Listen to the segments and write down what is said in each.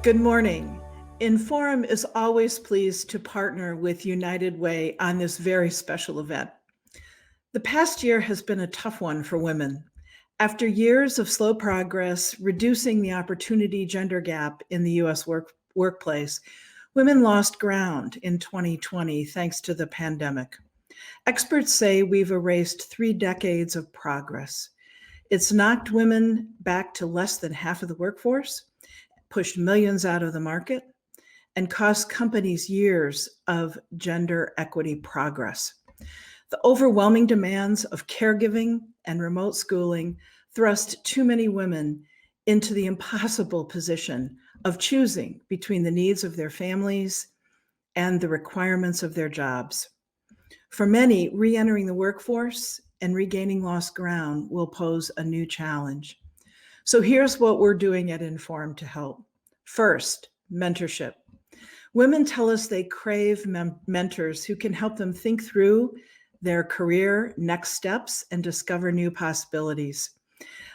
Good morning. Inforum is always pleased to partner with United Way on this very special event. The past year has been a tough one for women. After years of slow progress, reducing the opportunity gender gap in the U.S. workplace, women lost ground in 2020 thanks to the pandemic. Experts say we've erased 3 decades of progress. It's knocked women back to less than half of the workforce, pushed millions out of the market, and cost companies years of gender equity progress. The overwhelming demands of caregiving and remote schooling thrust too many women into the impossible position of choosing between the needs of their families and the requirements of their jobs. For many, re-entering the workforce and regaining lost ground will pose a new challenge. So here's what we're doing at Inforum to help. First, mentorship. Women tell us they crave mentors who can help them think through their career next steps and discover new possibilities.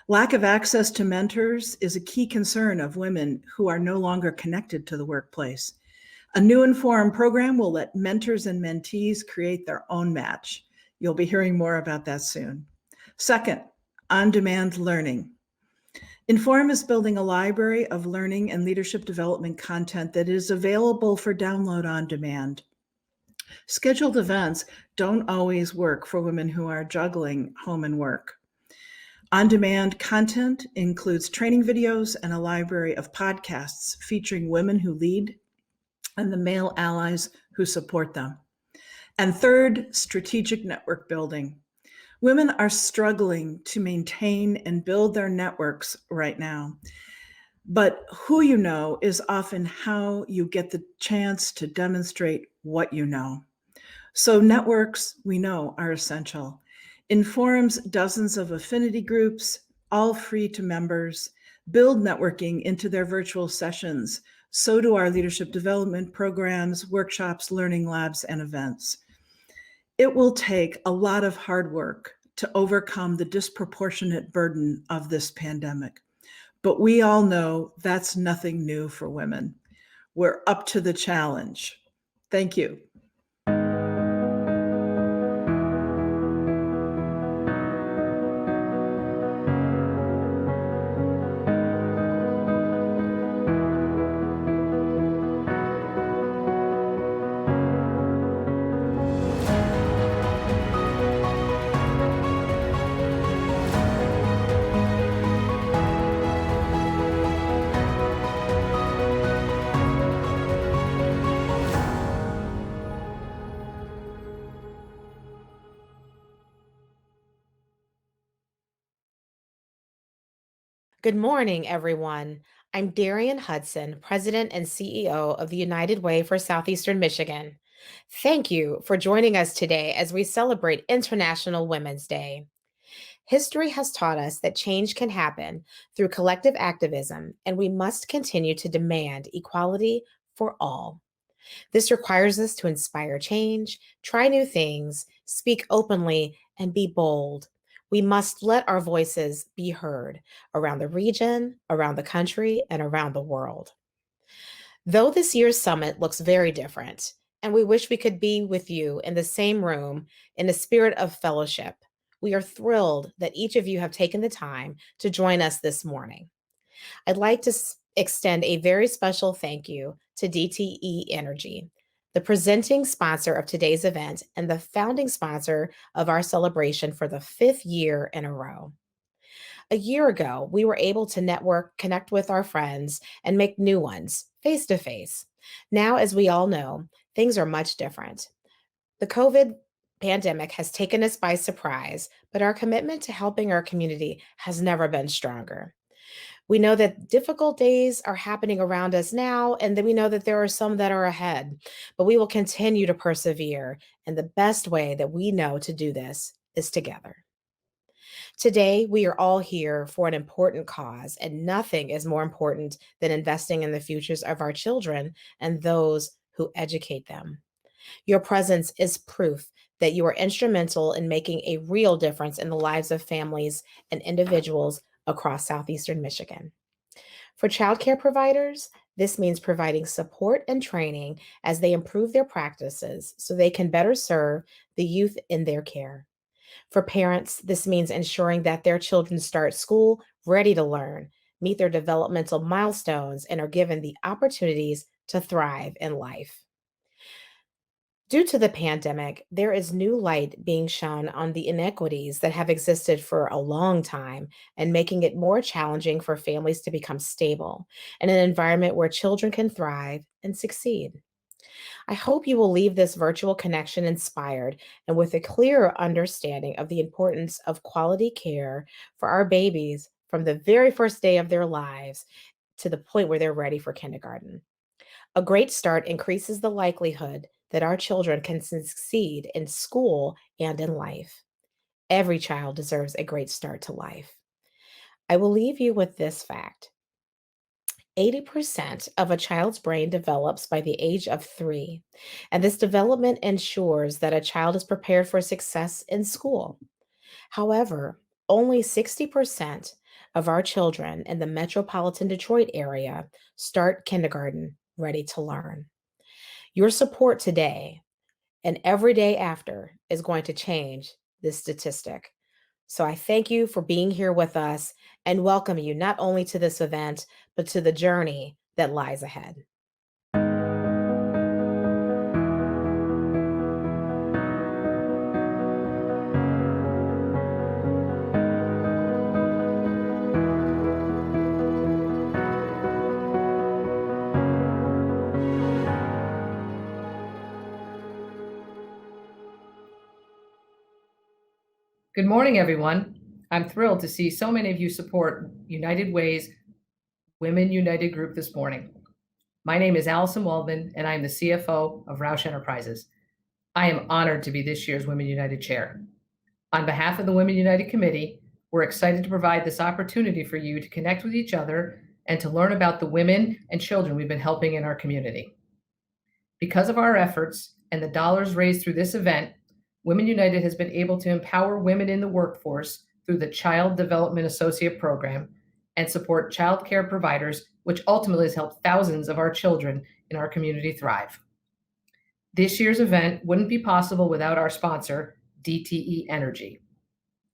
Lack of access to mentors is a key concern of women who are no longer connected to the workplace. A new Inforum program will let mentors and mentees create their own match. You'll be hearing more about that soon. Second, on-demand learning. Inforum is building a library of learning and leadership development content that is available for download on demand. Scheduled events don't always work for women who are juggling home and work. On-demand content includes training videos and a library of podcasts featuring women who lead and the male allies who support them. And third, strategic network building. Women are struggling to maintain and build their networks right now. But who you know is often how you get the chance to demonstrate what you know. So networks, we know, are essential. Inforum's dozens of affinity groups, all free to members, build networking into their virtual sessions. So do our leadership development programs, workshops, learning labs, and events. It will take a lot of hard work to overcome the disproportionate burden of this pandemic. But we all know that's nothing new for women. We're up to the challenge. Thank you. Good morning, everyone. I'm Darian Hudson, President and CEO of the United Way for Southeastern Michigan. Thank you for joining us today as we celebrate International Women's Day. History has taught us that change can happen through collective activism, and we must continue to demand equality for all. This requires us to inspire change, try new things, speak openly, and be bold. We must let our voices be heard around the region, around the country, and around the world. Though this year's summit looks very different, and we wish we could be with you in the same room in the spirit of fellowship, we are thrilled that each of you have taken the time to join us this morning. I'd like to extend a very special thank you to Dte Energy, the presenting sponsor of today's event and the founding sponsor of our celebration for the 5th year in a row. A year ago, we were able to network, connect with our friends, and make new ones face to face. Now, as we all know, things are much different. The COVID pandemic has taken us by surprise, but our commitment to helping our community has never been stronger. We know that difficult days are happening around us now, and then we know that there are some that are ahead, but we will continue to persevere. And the best way that we know to do this is together. Today, we are all here for an important cause, and nothing is more important than investing in the futures of our children and those who educate them. Your presence is proof that you are instrumental in making a real difference in the lives of families and individuals across Southeastern Michigan. For childcare providers, This means providing support and training as they improve their practices so they can better serve the youth in their care. For parents, this means ensuring that their children start school ready to learn, meet their developmental milestones, and are given the opportunities to thrive in life. Due to the pandemic, there is new light being shone on the inequities that have existed for a long time and making it more challenging for families to become stable in an environment where children can thrive and succeed. I hope you will leave this virtual connection inspired and with a clearer understanding of the importance of quality care for our babies from the very first day of their lives to the point where they're ready for kindergarten. A great start increases the likelihood that our children can succeed in school and in life. Every child deserves a great start to life. I will leave you with this fact: 80% of a child's brain develops by the age of 3, and this development ensures that a child is prepared for success in school. However, only 60% of our children in the metropolitan Detroit area start kindergarten ready to learn. Your support today and every day after is going to change this statistic. So I thank you for being here with us and welcome you not only to this event, but to the journey that lies ahead. Good morning, everyone. I'm thrilled to see so many of you support United Way's Women United group this morning. My name is Allison Waldman, and I'm the CFO of Roush Enterprises. I am honored to be this year's Women United Chair. On behalf of the Women United Committee, we're excited to provide this opportunity for you to connect with each other and to learn about the women and children we've been helping in our community. Because of our efforts and the dollars raised through this event, Women United has been able to empower women in the workforce through the Child Development Associate Program and support child care providers, which ultimately has helped thousands of our children in our community thrive. This year's event wouldn't be possible without our sponsor, Dte Energy.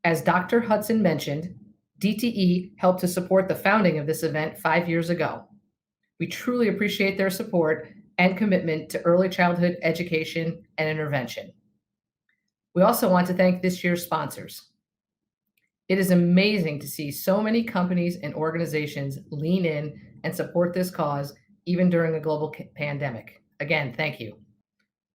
As Dr. Hudson mentioned, Dte helped to support the founding of this event 5 years ago. We truly appreciate their support and commitment to early childhood education and intervention. We also want to thank this year's sponsors. It is amazing to see so many companies and organizations lean in and support this cause, even during a global pandemic. Again, thank you.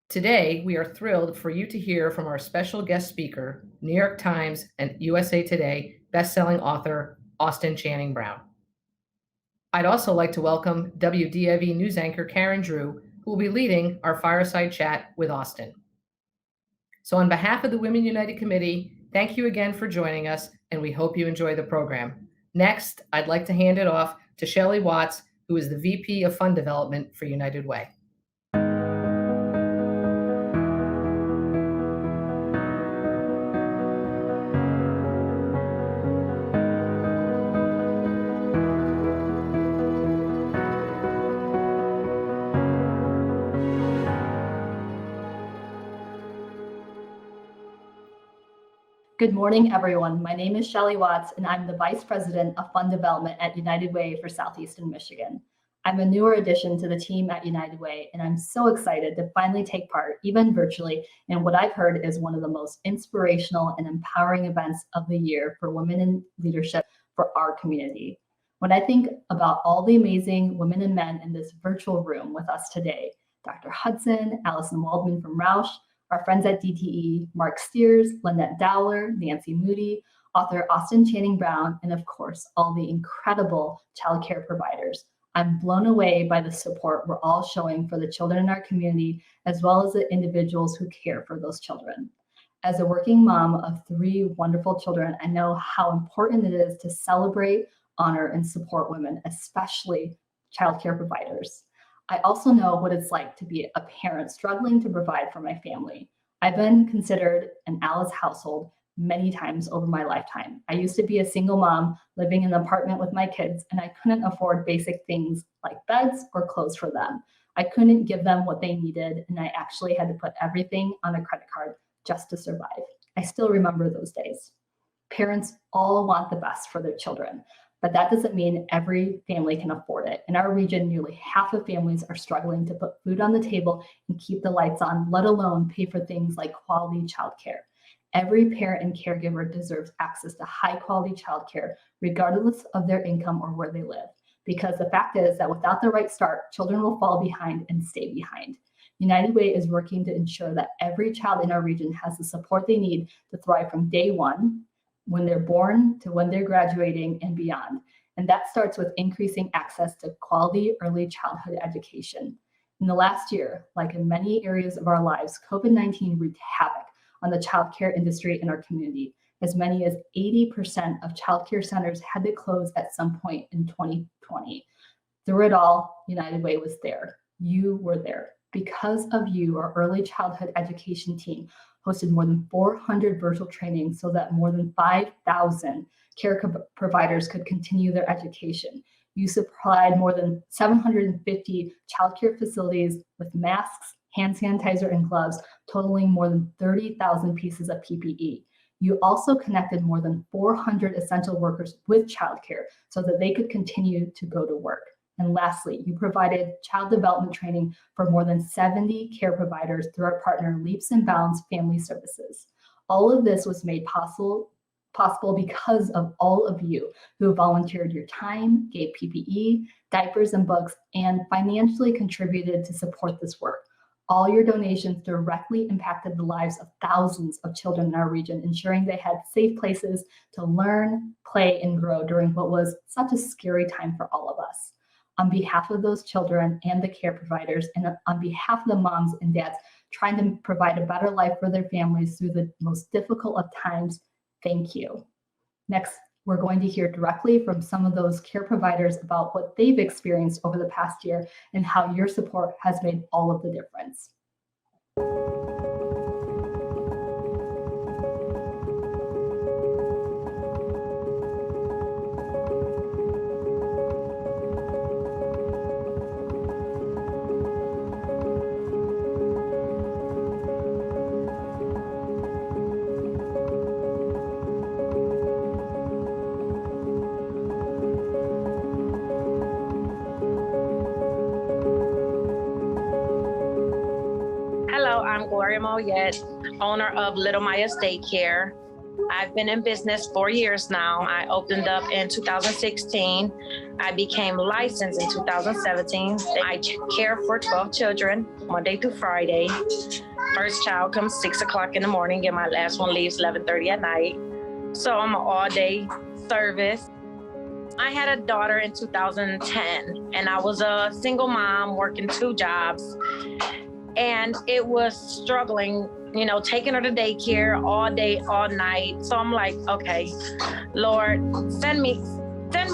Today, we are thrilled for you to hear from our special guest speaker, New York Times and USA Today bestselling author, Austin Channing Brown. I'd also like to welcome WDIV news anchor Karen Drew, who will be leading our fireside chat with Austin. So on behalf of the Women United Committee, thank you again for joining us, and we hope you enjoy the program. Next, I'd like to hand it off to Shelly Watts, who is the VP of Fund Development for United Way. Good morning, everyone. My name is Shelly Watts, and I'm the Vice President of Fund Development at United Way for Southeastern Michigan. I'm a newer addition to the team at United Way, and I'm so excited to finally take part, even virtually, in what I've heard is one of the most inspirational and empowering events of the year for women in leadership for our community. When I think about all the amazing women and men in this virtual room with us today, Dr. Hudson, Allison Waldman from Roush, our friends at DTE, Mark Steers, Lynette Dowler, Nancy Moody, author Austin Channing Brown, and of course, all the incredible childcare providers. I'm blown away by the support we're all showing for the children in our community, as well as the individuals who care for those children. As a working mom of 3 wonderful children, I know how important it is to celebrate, honor, and support women, especially childcare providers. I also know what it's like to be a parent struggling to provide for my family. I've been considered an Alice household many times over my lifetime. I used to be a single mom living in an apartment with my kids, and I couldn't afford basic things like beds or clothes for them. I couldn't give them what they needed, and I actually had to put everything on a credit card just to survive. I still remember those days. Parents all want the best for their children, but that doesn't mean every family can afford it. In our region, nearly half of families are struggling to put food on the table and keep the lights on, let alone pay for things like quality childcare. Every parent and caregiver deserves access to high quality childcare, regardless of their income or where they live. Because the fact is that without the right start, children will fall behind and stay behind. United Way is working to ensure that every child in our region has the support they need to thrive from day one, when they're born to when they're graduating and beyond. And that starts with increasing access to quality early childhood education. In the last year, like in many areas of our lives, COVID-19 wreaked havoc on the childcare industry in our community. As many as 80% of childcare centers had to close at some point in 2020. Through it all, United Way was there. You were there. Because of you, our early childhood education team hosted more than 400 virtual trainings so that more than 5,000 care providers could continue their education. You supplied more than 750 childcare facilities with masks, hand sanitizer, and gloves, totaling more than 30,000 pieces of PPE. You also connected more than 400 essential workers with childcare so that they could continue to go to work. And lastly, you provided child development training for more than 70 care providers through our partner Leaps and Bounds Family Services. All of this was made possible because of all of you who volunteered your time, gave PPE, diapers and books, and financially contributed to support this work. All your donations directly impacted the lives of thousands of children in our region, ensuring they had safe places to learn, play, and grow during what was such a scary time for all of us. On behalf of those children and the care providers, and on behalf of the moms and dads trying to provide a better life for their families through the most difficult of times, thank you. Next, we're going to hear directly from some of those care providers about what they've experienced over the past year and how your support has made all of the difference. I'm Gloria Moyet, owner of Little Maya's Daycare. I've been in business 4 years now. I opened up in 2016. I became licensed in 2017. I care for 12 children, Monday through Friday. First child comes 6 o'clock in the morning and my last one leaves 11:30 at night. So I'm an all-day service. I had a daughter in 2010 and I was a single mom working 2 jobs. And it was struggling, you know, taking her to daycare all day, all night. So I'm like, okay, Lord, send me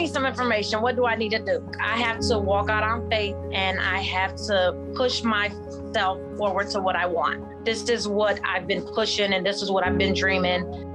some information. What do I need to do? I have to walk out on faith and I have to push myself forward to what I want. This is what I've been pushing and this is what I've been dreaming.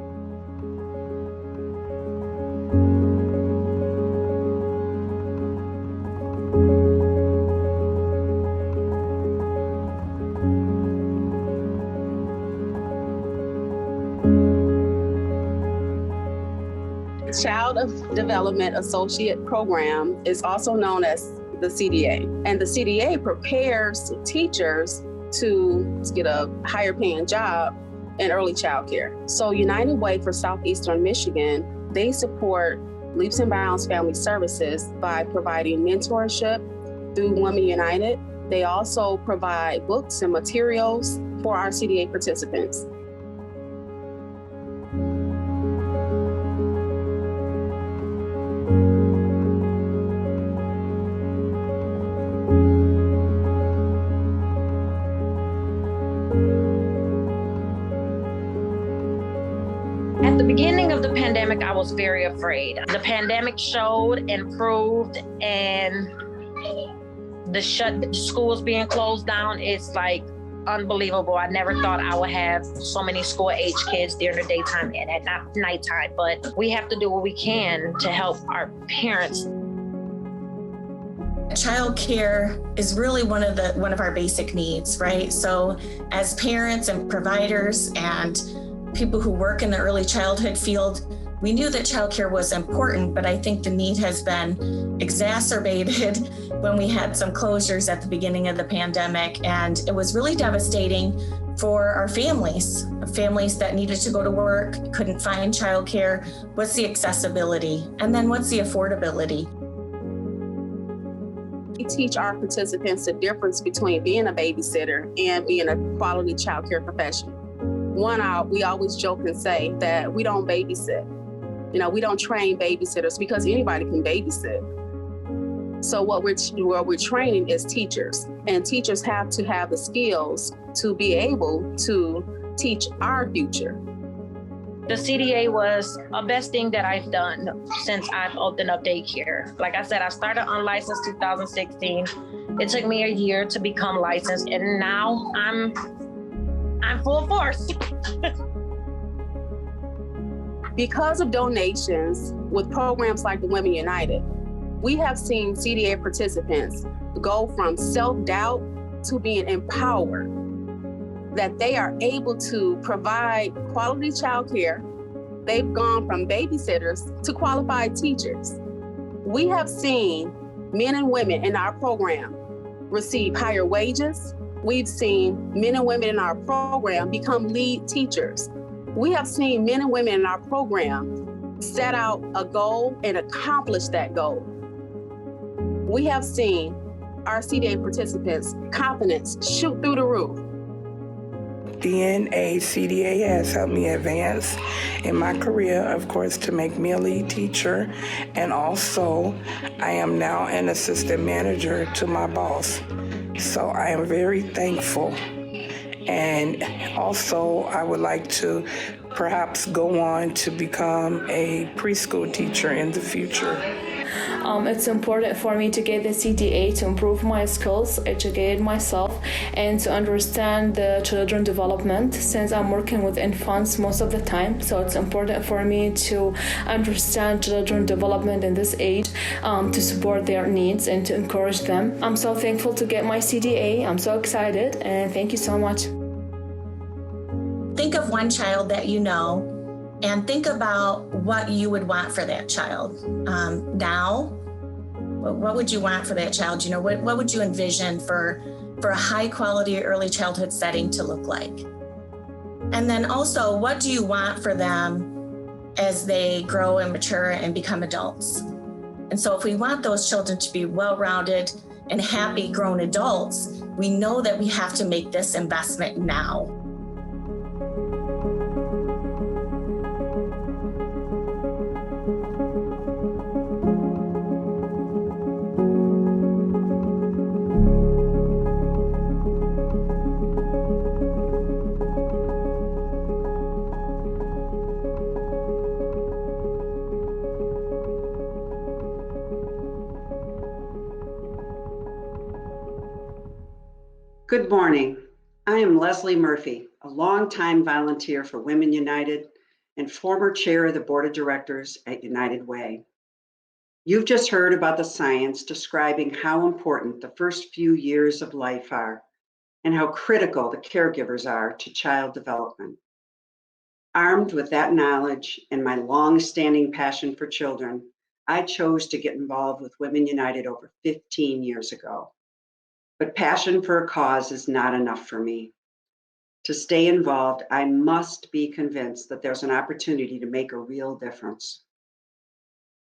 Child Development Associate Program is also known as the CDA. And the CDA prepares teachers to get a higher paying job in early child care. So United Way for Southeastern Michigan, they support Leaps and Bounds Family Services by providing mentorship through Women United. They also provide books and materials for our CDA participants. At the beginning of the pandemic, I was very afraid. The pandemic showed and proved, and the schools being closed down, it's like unbelievable. I never thought I would have so many school-age kids during the daytime and at nighttime, but we have to do what we can to help our parents. Child care is really one of our basic needs, right? So as parents and providers and people who work in the early childhood field, we knew that childcare was important, but I think the need has been exacerbated when we had some closures at the beginning of the pandemic. And it was really devastating for our families that needed to go to work, couldn't find childcare. What's the accessibility? And then what's the affordability? We teach our participants the difference between being a babysitter and being a quality childcare professional. We always joke and say that we don't babysit. We don't train babysitters because anybody can babysit. So what we're training is teachers, and teachers have to have the skills to be able to teach our future. The CDA was the best thing that I've done since I've opened up daycare. Like I said, I started unlicensed 2016. It took me a year to become licensed, and now I'm full force. Because of donations with programs like the Women United, we have seen CDA participants go from self-doubt to being empowered, that they are able to provide quality childcare. They've gone from babysitters to qualified teachers. We have seen men and women in our program receive higher wages. We've seen men and women in our program become lead teachers. We have seen men and women in our program set out a goal and accomplish that goal. We have seen our CDA participants' confidence shoot through the roof. Being a CDA has helped me advance in my career, of course, to make me a lead teacher. And also, I am now an assistant manager to my boss. So I am very thankful. And also, I would like to perhaps go on to become a preschool teacher in the future. It's important for me to get the CDA to improve my skills, educate myself, and to understand the children development, since I'm working with infants most of the time. So it's important for me to understand children development in this age, to support their needs and to encourage them. I'm so thankful to get my CDA. I'm so excited, and thank you so much. Think of one child that you know and think about what you would want for that child. Now, what would you want for that child? What would you envision for a high quality early childhood setting to look like? And then also, what do you want for them as they grow and mature and become adults? And so if we want those children to be well-rounded and happy grown adults, we know that we have to make this investment now. Good morning. I am Leslie Murphy, a longtime volunteer for Women United and former chair of the board of directors at United Way. You've just heard about the science describing how important the first few years of life are and how critical the caregivers are to child development. Armed with that knowledge and my long-standing passion for children, I chose to get involved with Women United over 15 years ago. But passion for a cause is not enough for me. To stay involved, I must be convinced that there's an opportunity to make a real difference.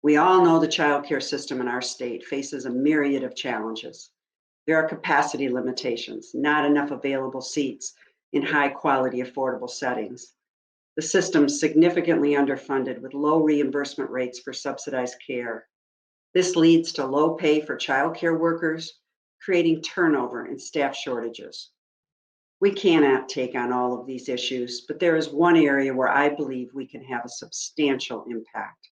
We all know the child care system in our state faces a myriad of challenges. There are capacity limitations, not enough available seats in high quality, affordable settings. The system's significantly underfunded with low reimbursement rates for subsidized care. This leads to low pay for child care workers, creating turnover and staff shortages. We cannot take on all of these issues, but there is one area where I believe we can have a substantial impact.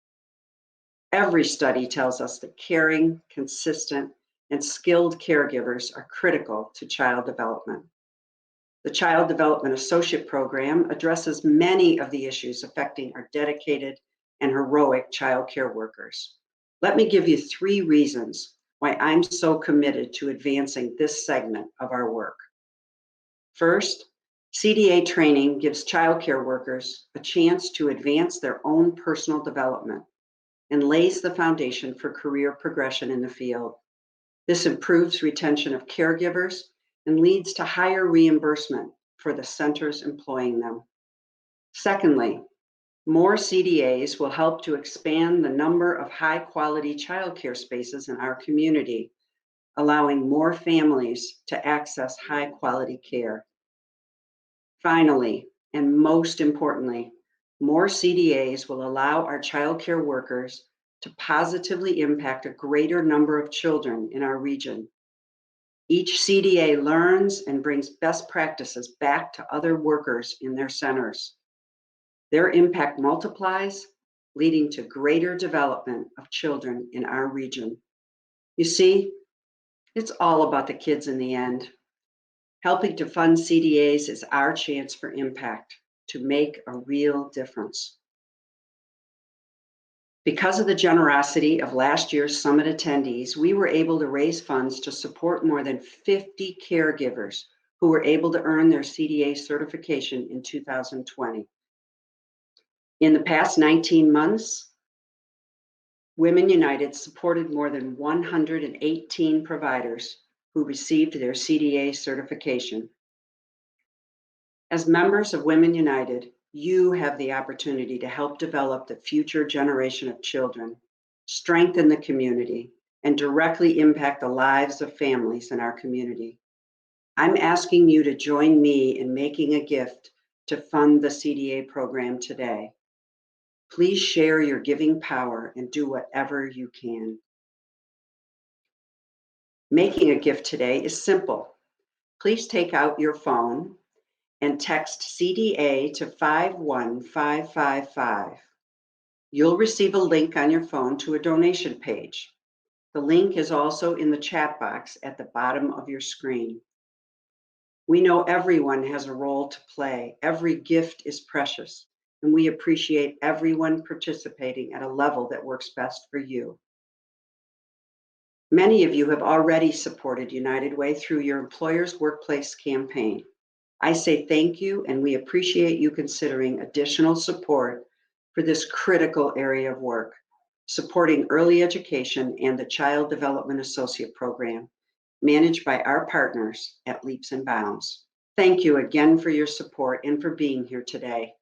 Every study tells us that caring, consistent, and skilled caregivers are critical to child development. The Child Development Associate Program addresses many of the issues affecting our dedicated and heroic child care workers. Let me give you 3 reasons why I'm so committed to advancing this segment of our work. First, CDA training gives child care workers a chance to advance their own personal development and lays the foundation for career progression in the field. This improves retention of caregivers and leads to higher reimbursement for the centers employing them. Secondly, more CDAs will help to expand the number of high-quality childcare spaces in our community, allowing more families to access high-quality care. Finally, and most importantly, more CDAs will allow our childcare workers to positively impact a greater number of children in our region. Each CDA learns and brings best practices back to other workers in their centers. Their impact multiplies, leading to greater development of children in our region. You see, it's all about the kids in the end. Helping to fund CDAs is our chance for impact, to make a real difference. Because of the generosity of last year's summit attendees, we were able to raise funds to support more than 50 caregivers who were able to earn their CDA certification in 2020. In the past 19 months, Women United supported more than 118 providers who received their CDA certification. As members of Women United, you have the opportunity to help develop the future generation of children, strengthen the community, and directly impact the lives of families in our community. I'm asking you to join me in making a gift to fund the CDA program today. Please share your giving power and do whatever you can. Making a gift today is simple. Please take out your phone and text CDA to 51555. You'll receive a link on your phone to a donation page. The link is also in the chat box at the bottom of your screen. We know everyone has a role to play. Every gift is precious, and we appreciate everyone participating at a level that works best for you. Many of you have already supported United Way through your employer's workplace campaign. I say thank you, and we appreciate you considering additional support for this critical area of work, supporting early education and the Child Development Associate Program, managed by our partners at Leaps and Bounds. Thank you again for your support and for being here today.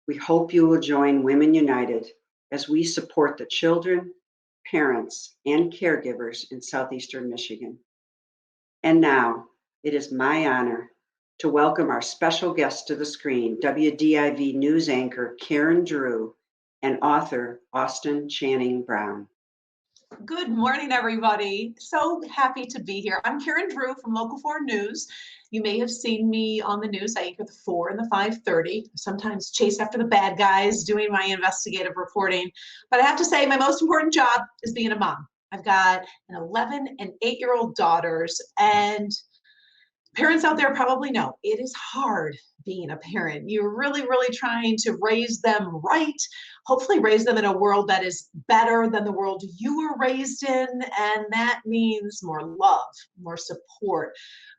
We hope you will join Women United as we support the children, parents, and caregivers in Southeastern Michigan. And now, it is my honor to welcome our special guest to the screen, WDIV news anchor Karen Drew and author Austin Channing Brown. Good morning, everybody. So happy to be here. I'm Karen Drew from Local 4 News. You may have seen me on the news. I anchor the 4 and the 5:30, sometimes chase after the bad guys, doing my investigative reporting. But I have to say, my most important job is being a mom. I've got an 11 and 8-year-old daughters, and parents out there probably know it is hard being a parent. You're really, really trying to raise them right, hopefully raise them in a world that is better than the world you were raised in. And that means more love, more support,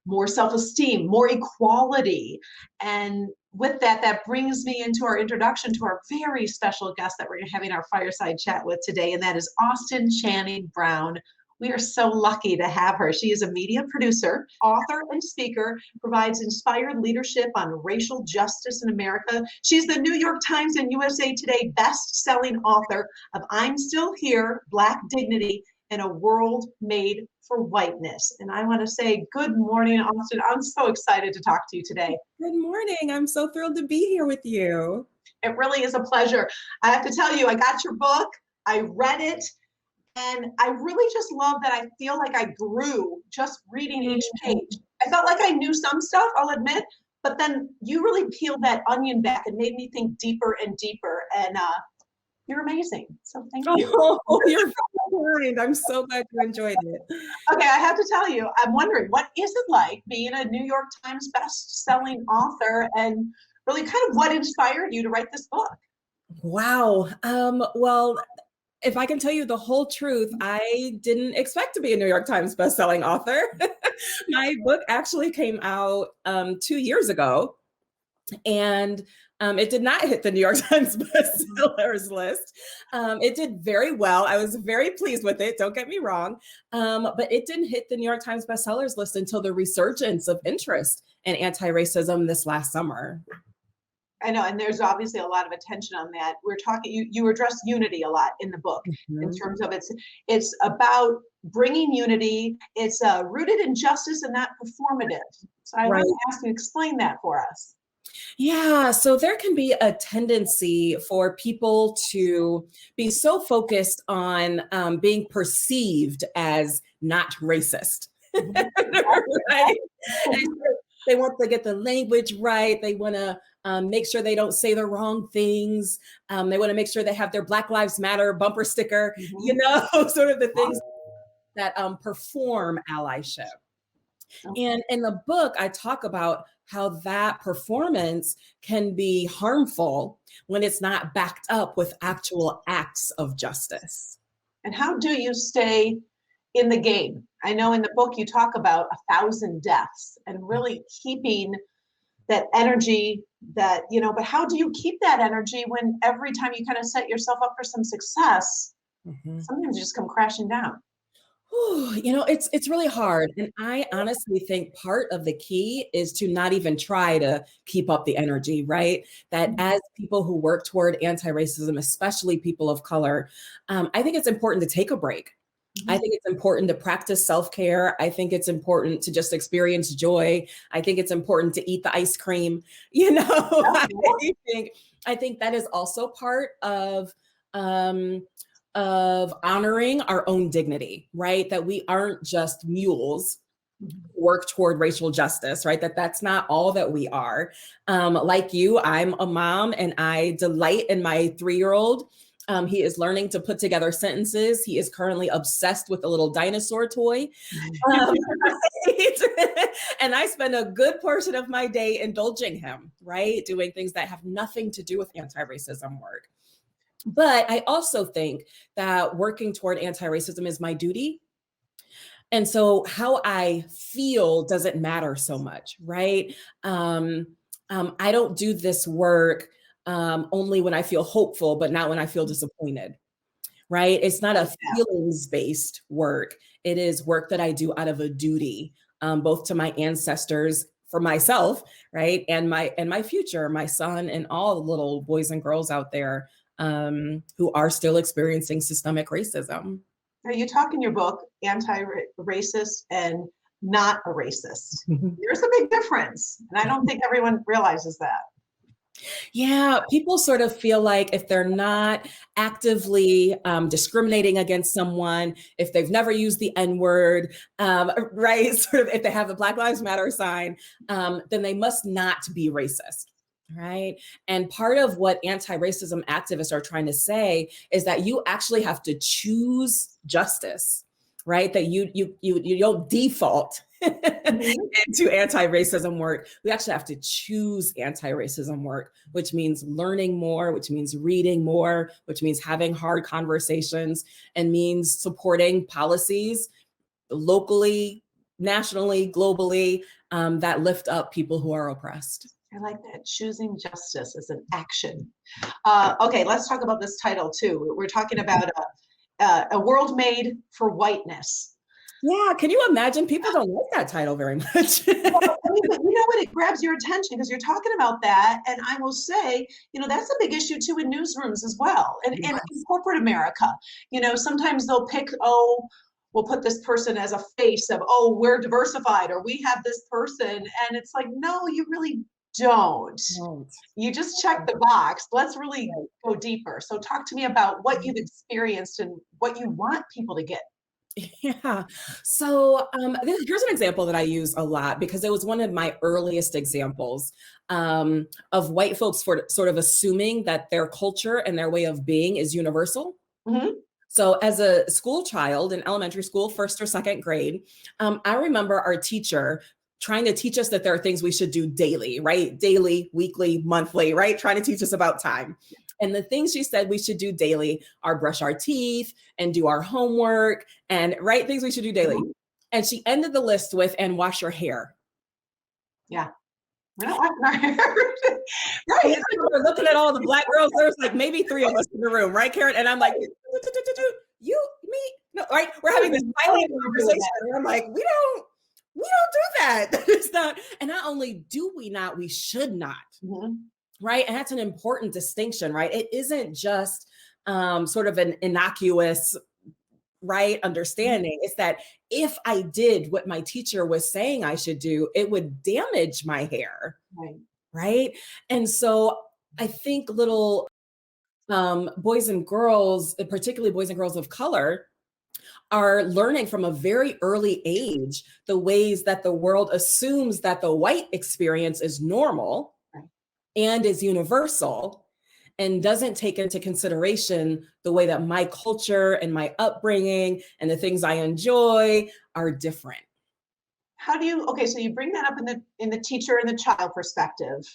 more self-esteem, more equality. And with that, that brings me into our introduction to our very special guest that we're having our fireside chat with today, and that is Austin Channing Brown. We are so lucky to have her. She is a media producer, author, and speaker, provides inspired leadership on racial justice in America. She's the New York Times and USA Today best-selling author of I'm Still Here, Black Dignity in a World Made for Whiteness. And I want to say good morning, Austin. I'm so excited to talk to you today. Good morning. I'm so thrilled to be here with you. It really is a pleasure. I have to tell you, I got your book, I read it, and I really just love that I feel like I grew just reading each page. I felt like I knew some stuff, I'll admit, but then you really peeled that onion back and made me think deeper and deeper. And You're amazing. So thank you. Oh, you're so kind. I'm so glad you enjoyed it. Okay, I have to tell you, I'm wondering, what is it like being a New York Times best-selling author, and really kind of what inspired you to write this book? Wow. Well, if I can tell you the whole truth, I didn't expect to be a New York Times bestselling author. My book actually came out 2 years ago, and it did not hit the New York Times bestsellers list. It did very well. I was very pleased with it, don't get me wrong. But it didn't hit the New York Times bestsellers list until the resurgence of interest in anti-racism this last summer. I know, and there's obviously a lot of attention on that. We're talking, you address unity a lot in the book, in terms of it's about bringing unity. It's rooted in justice and not performative. So I want to ask you to explain that for us. Yeah, so there can be a tendency for people to be so focused on being perceived as not racist. Right? They want to get the language right. They want to make sure they don't say the wrong things. They want to make sure they have their Black Lives Matter bumper sticker, you know, sort of the things that perform allyship. And in the book, I talk about how that performance can be harmful when it's not backed up with actual acts of justice. And how do you stay in the game? I know in the book you talk about 1,000 deaths and really keeping that energy, that, you know, but how do you keep that energy when every time you kind of set yourself up for some success, sometimes you just come crashing down? You know, it's really hard. And I honestly think part of the key is to not even try to keep up the energy, right? That as people who work toward anti-racism, especially people of color, I think it's important to take a break. I think it's important to practice self-care. I think it's important to just experience joy. I think it's important to eat the ice cream. You know, I think that is also part of honoring our own dignity, right? That we aren't just mules who work toward racial justice, right? That's not all that we are. Like you, I'm a mom and I delight in my 3-year-old. He is learning to put together sentences. He is currently obsessed with a little dinosaur toy. And I spend a good portion of my day indulging him, right? Doing things that have nothing to do with anti-racism work. But I also think that working toward anti-racism is my duty. And so how I feel doesn't matter so much, right? I don't do this work only when I feel hopeful, but not when I feel disappointed, right? It's not a feelings-based work. It is work that I do out of a duty, both to my ancestors, for myself, right? And my future, my son, and all the little boys and girls out there who are still experiencing systemic racism. Now, you talk in your book, anti-racist and not a racist. There's a big difference. And I don't think everyone realizes that. Yeah, people sort of feel like if they're not actively discriminating against someone, if they've never used the N-word, right? Sort of if they have the Black Lives Matter sign, then they must not be racist. Right. And part of what anti-racism activists are trying to say is that you actually have to choose justice, right? That you don't default into anti-racism work. We actually have to choose anti-racism work, which means learning more, which means reading more, which means having hard conversations, and means supporting policies locally, nationally, globally, that lift up people who are oppressed. I like that, choosing justice as an action. Okay, let's talk about this title too. We're talking about a world made for whiteness. Yeah, can you imagine? People don't like that title very much. Well, I mean, but you know what? It grabs your attention because you're talking about that. And I will say, you know, that's a big issue too in newsrooms as well. And in corporate America, you know, sometimes they'll pick, oh, we'll put this person as a face of, oh, we're diversified, or we have this person. And it's like, no, you really don't. You just check the box. Let's really go deeper. So talk to me about what you've experienced and what you want people to get. Yeah. So here's an example that I use a lot because it was one of my earliest examples of white folks sort of assuming that their culture and their way of being is universal. Mhm. So as a school child in elementary school, first or second grade, I remember our teacher trying to teach us that there are things we should do daily, right? Daily, weekly, monthly, right? Trying to teach us about time. And the things she said we should do daily are brush our teeth and do our homework and right things we should do daily. And she ended the list with, and wash your hair. Yeah. We're not washing our hair. Right. And I remember looking at all the Black girls. There's like maybe 3 of us in the room, right, Karen? And I'm like, you, me, no, right? We're having this silent conversation. And I'm like, we don't do that. It's not. And not only do we not, we should not. Mm-hmm. Right. And that's an important distinction, right? It isn't just sort of an innocuous, right, understanding. It's that if I did what my teacher was saying I should do, it would damage my hair. Right. Right. And so I think little boys and girls, particularly boys and girls of color, are learning from a very early age the ways that the world assumes that the white experience is normal and is universal and doesn't take into consideration the way that my culture and my upbringing and the things I enjoy are different. How do you, okay, so you bring that up in the teacher and the child perspective.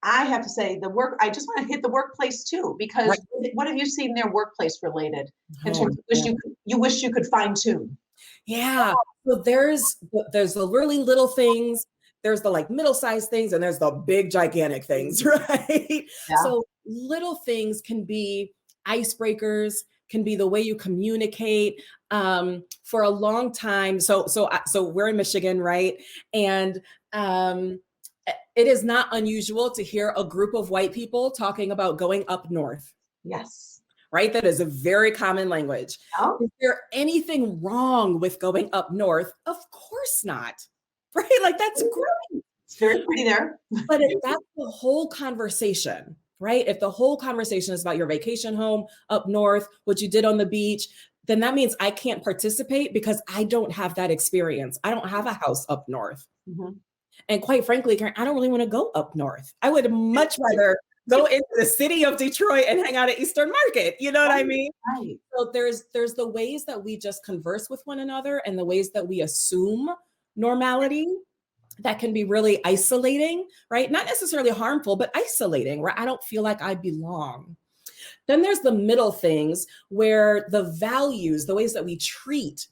I have to say I just want to hit the workplace too, because what have you seen there workplace related in terms of you wish you could fine tune? Yeah. So there's the really little things, there's the like middle-sized things, and there's the big gigantic things, right? Yeah. So little things can be icebreakers, can be the way you communicate. For a long time, so we're in Michigan, right? And it is not unusual to hear a group of white people talking about going up north. Yes. Right? That is a very common language. Oh. Is there anything wrong with going up north? Of course not. Right? Like that's great. It's very pretty there. But if that's the whole conversation, right? If the whole conversation is about your vacation home up north, what you did on the beach, then that means I can't participate because I don't have that experience. I don't have a house up north. Mm-hmm. And quite frankly, Karen, I don't really want to go up north. I would much rather go into the city of Detroit and hang out at Eastern Market. You know what I mean? Right. So there's the ways that we just converse with one another and the ways that we assume normality that can be really isolating, right? Not necessarily harmful, but isolating, where I don't feel like I belong. Then there's the middle things where the values, the ways that we treat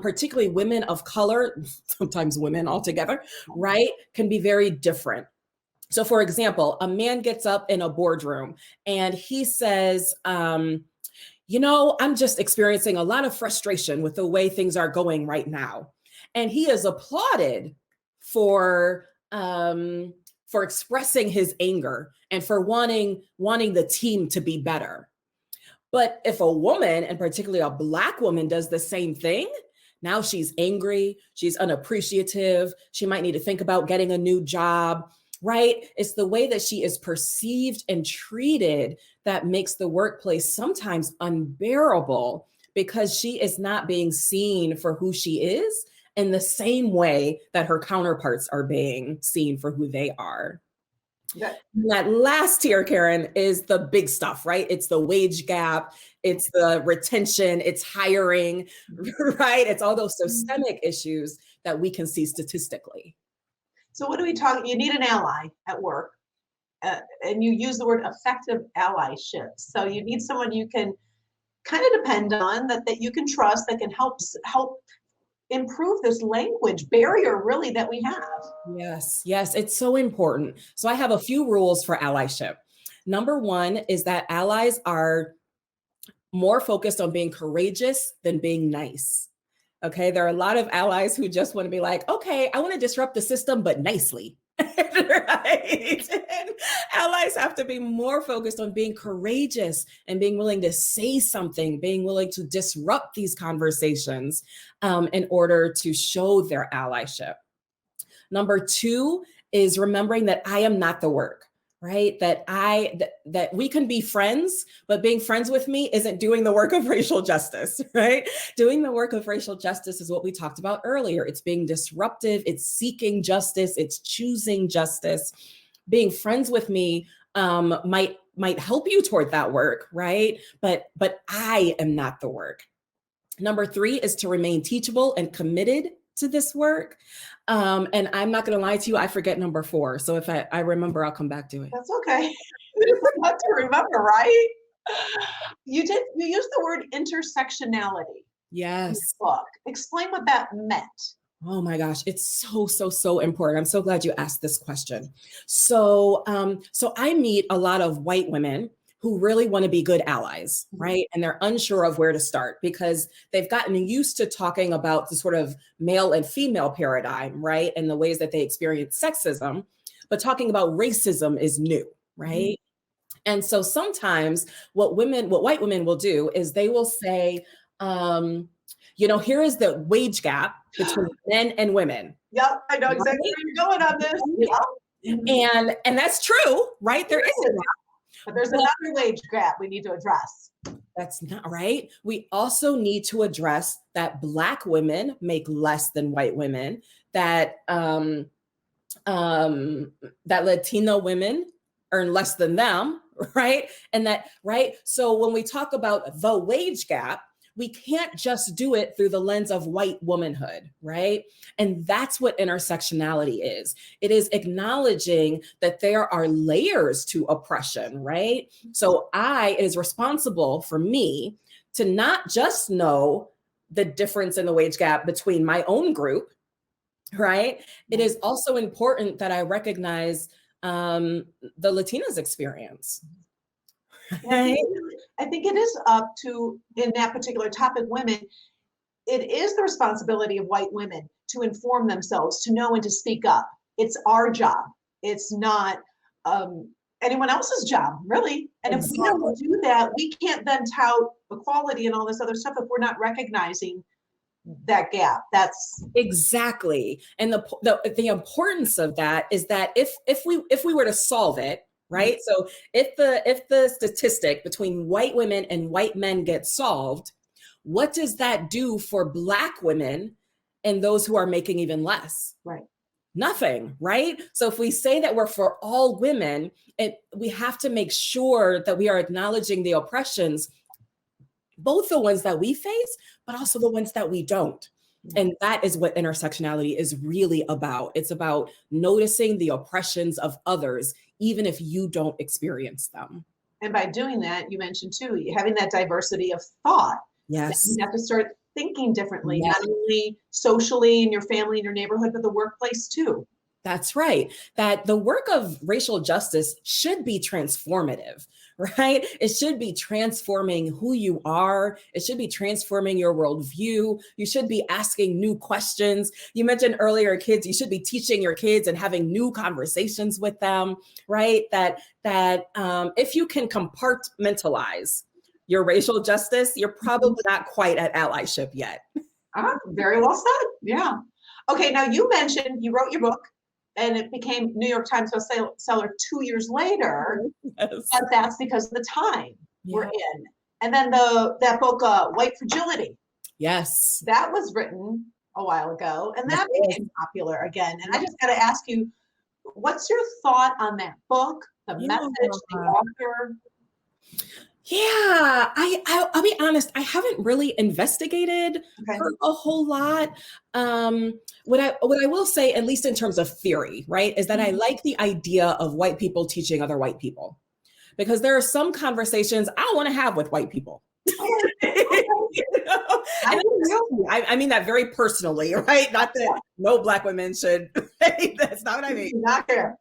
particularly women of color, sometimes women altogether, right, can be very different. So for example, a man gets up in a boardroom and he says, you know, I'm just experiencing a lot of frustration with the way things are going right now. And he is applauded for expressing his anger and for wanting the team to be better. But if a woman, and particularly a Black woman, does the same thing, now she's angry, she's unappreciative, she might need to think about getting a new job, right? It's the way that she is perceived and treated that makes the workplace sometimes unbearable because she is not being seen for who she is in the same way that her counterparts are being seen for who they are. Yeah. That last tier, Karen, is the big stuff, right? It's the wage gap, it's the retention, it's hiring, right? It's all those systemic issues that we can see statistically. So what are we talking? You need an ally at work, and you use the word effective allyship. So you need someone you can kind of depend on, that you can trust, that can help improve this language barrier really that we have. Yes, it's so important. So I have a few rules for allyship. Number one is that allies are more focused on being courageous than being nice. Okay, there are a lot of allies who just want to be like, okay, I want to disrupt the system, but nicely. Right? And allies have to be more focused on being courageous and being willing to say something, being willing to disrupt these conversations in order to show their allyship. Number two is remembering that I am not the work, right? That we can be friends, but being friends with me isn't doing the work of racial justice, right? Doing the work of racial justice is what we talked about earlier. It's being disruptive, it's seeking justice, it's choosing justice. Being friends with me might help you toward that work, right? But I am not the work. Number 3 is to remain teachable and committed to this work. And I'm not going to lie to you, I forget number 4. So if I remember, I'll come back to it. That's okay. It's not to remember, right? You used the word intersectionality. Yes. In your book. Explain what that meant. Oh my gosh, it's so important. I'm so glad you asked this question. So I meet a lot of white women who really want to be good allies, right? And they're unsure of where to start because they've gotten used to talking about the sort of male and female paradigm, right? And the ways that they experience sexism, but talking about racism is new, right? And so sometimes what white women will do is they will say, here is the wage gap between men and women. Yep, I know exactly where you're going on this. Yep. And that's true, right? There is a gap. But there's another wage gap we need to address. That's not right. We also need to address that Black women make less than white women, that Latino women earn less than them, right? And that, right? So when we talk about the wage gap, we can't just do it through the lens of white womanhood, right? And that's what intersectionality is. It is acknowledging that there are layers to oppression, right? So it is responsible for me to not just know the difference in the wage gap between my own group, right? It is also important that I recognize the Latinas experience. Right? I think it is up to, in that particular topic, women, it is the responsibility of white women to inform themselves, to know and to speak up. It's our job. It's not anyone else's job, really. And if we don't do that, we can't then tout equality and all this other stuff if we're not recognizing that gap. That's exactly. And the importance of that is that if we were to solve it, right? So if the statistic between white women and white men gets solved, what does that do for Black women and those who are making even less? Right. Nothing, right? So if we say that we're for all women, we have to make sure that we are acknowledging the oppressions, both the ones that we face, but also the ones that we don't. And that is what intersectionality is really about. It's about noticing the oppressions of others, even if you don't experience them. And by doing that, you mentioned too, having that diversity of thought. Yes. You have to start thinking differently, not only socially in your family, in your neighborhood, but the workplace too. That's right. That the work of racial justice should be transformative, right? It should be transforming who you are. It should be transforming your worldview. You should be asking new questions. You mentioned earlier, kids, you should be teaching your kids and having new conversations with them, right? That if you can compartmentalize your racial justice, you're probably not quite at allyship yet. Very well said. Yeah. Okay. Now you mentioned you wrote your book and it became New York Times bestseller 2 years later. Yes. But that's because of the time we're in. And then that book, White Fragility. Yes. That was written a while ago and that became popular again. And I just got to ask you, what's your thought on that book, the message, the author? Yeah, I'll be honest, I haven't really investigated her a whole lot. What I will say, at least in terms of theory, right, is that I like the idea of white people teaching other white people, because there are some conversations I don't want to have with white people. I mean that very personally, right? Not that no Black women should. That's not what I mean. Not there.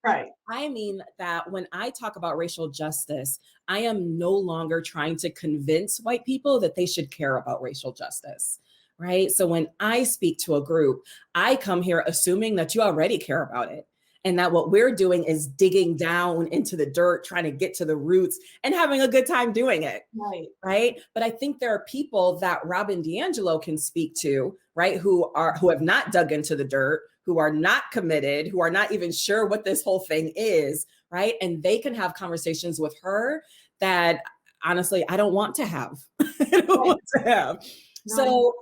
Right. I mean that when I talk about racial justice, I am no longer trying to convince white people that they should care about racial justice, right? So when I speak to a group, I come here assuming that you already care about it. and that what we're doing is digging down into the dirt, trying to get to the roots and having a good time doing it. Right. Right. But I think there are people that Robin DiAngelo can speak to, right, who have not dug into the dirt, who are not committed, who are not even sure what this whole thing is, right? And they can have conversations with her that honestly, I don't want to have. I don't want to have. So